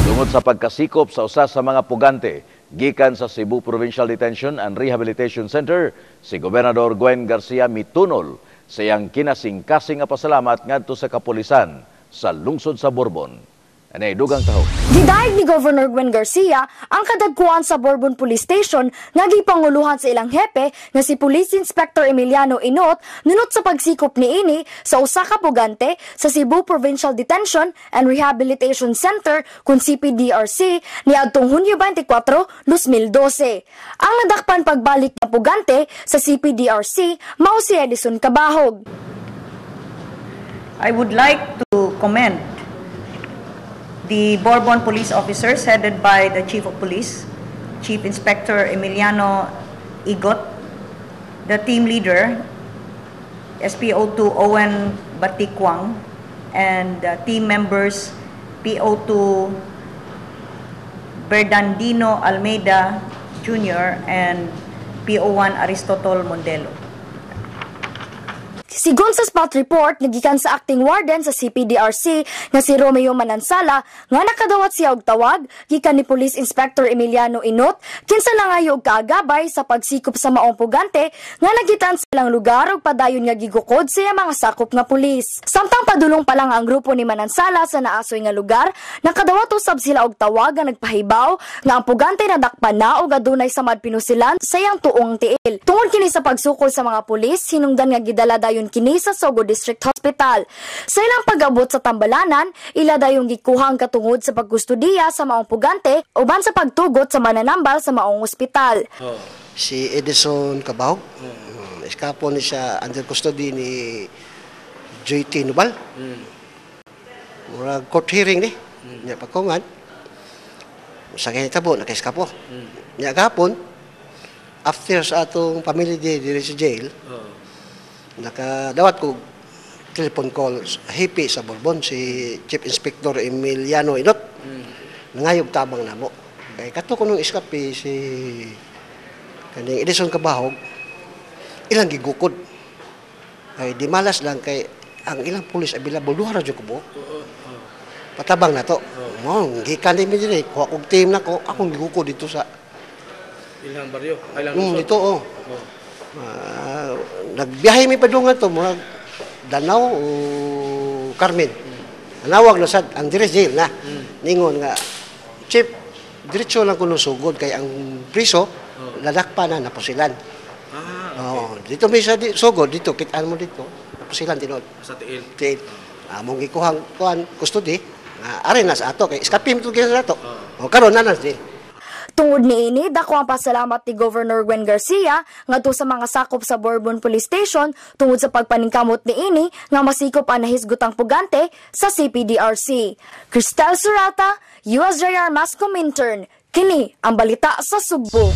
Tungod sa pagkasikop sa usa sa mga pugante gikan sa Cebu Provincial Detention and Rehabilitation Center, si Gobernador Gwen Garcia mitunol sa iyang kinasing-kasing nga pasalamat ngadto sa kapulisan sa lungsod sa Borbon. Anay dugang taho. Gidayeg ni Governor Gwen Garcia ang kadagkuan sa Borbon Police Station nga gipanguluhan sa ilang hepe nga si Police Inspector Emiliano Inot nunot sa pagsikop niini sa usa ka pugante sa Cebu Provincial Detention and Rehabilitation Center kun CPDRC niadtong Hunyo 24, 2012. Ang nadakpan pagbalik ng pugante sa CPDRC mao si Edison Cabahog. I would like to commend the Borbon police officers headed by the Chief of Police, Chief Inspector Emiliano Igot, the team leader, SPO2 Owen Batikwang, and team members PO2 Bernardino Almeida Jr. and PO1 Aristotol Mondelo. Sigon sa spot report, nagikan sa acting warden sa CPDRC nga si Romeo Manansala nga nakadawat siya og tawag gikan ni Police Inspector Emiliano Inot kinsa nangayo og kaagabay sa pagsikop sa maong pugante nga nagitan sa ilang lugar ug padayon nga gigukod sa mga sakop nga pulis. Samtang padulong pa lang ang grupo ni Manansala sa naasoy nga lugar, nakadawat usab sila og tawag nga nagpahibaw nga ang pugante nadakpan na og adunay samad pinusilan sa iyang tuong tiil. Tungod kini sa pagsukol sa mga pulis, hinungdan nga gidala dayon kini sa Sogo District Hospital. Sa ilang pag-abot sa tambalanan, ila dayong gikuhang katungod sa pagkustudiya sa maong pugante uban sa pagtugot sa mananambal sa maong ospital. Si Edison Cabahog, iskapo ni siya under custody ni JT Nubal. Murag court hearing ni, niya pagkungan. Sa kanya tabo, nakaiskapo. Niya gapon, after sa atong family day diri sa jail, nakadawat ko telephone call hipi sa Borbon si Chief Inspector Emiliano Inot. Nangayob tabang namo. Kay kato ko nung iskapi si kaning Edison Cabahog ilang gigukod. Ay di malas lang kay ang ilang pulis available duha ra jud ko. Patabang na to. Mo gikan mi diri ko og team nako akong gigukod dito sa ilang baryo, ilang dito nagbiyahe mi padungan to murag Danau o Carmen. Nanawag na sad ang dire jail na. Ningon nga chief diretso lang kuno sugod kay ang priso ladakpa na napusilan. Dito may sa sugod dito kitaan mo dito napusilan tinod sa tiil. Tiil. Among gikuhang kuan custody are na sa ato kay iskapim to kay sa ato. Karon na jail. Tungod niini, dako ang pasalamat ni Governor Gwen Garcia ngadto sa mga sakop sa Borbon Police Station tungod sa pagpaningkamot niini nga masikop ang nahisgotang pugante sa CPDRC. Cristel Surata, USJR Mass Comintern, kini ang balita sa Sugbo.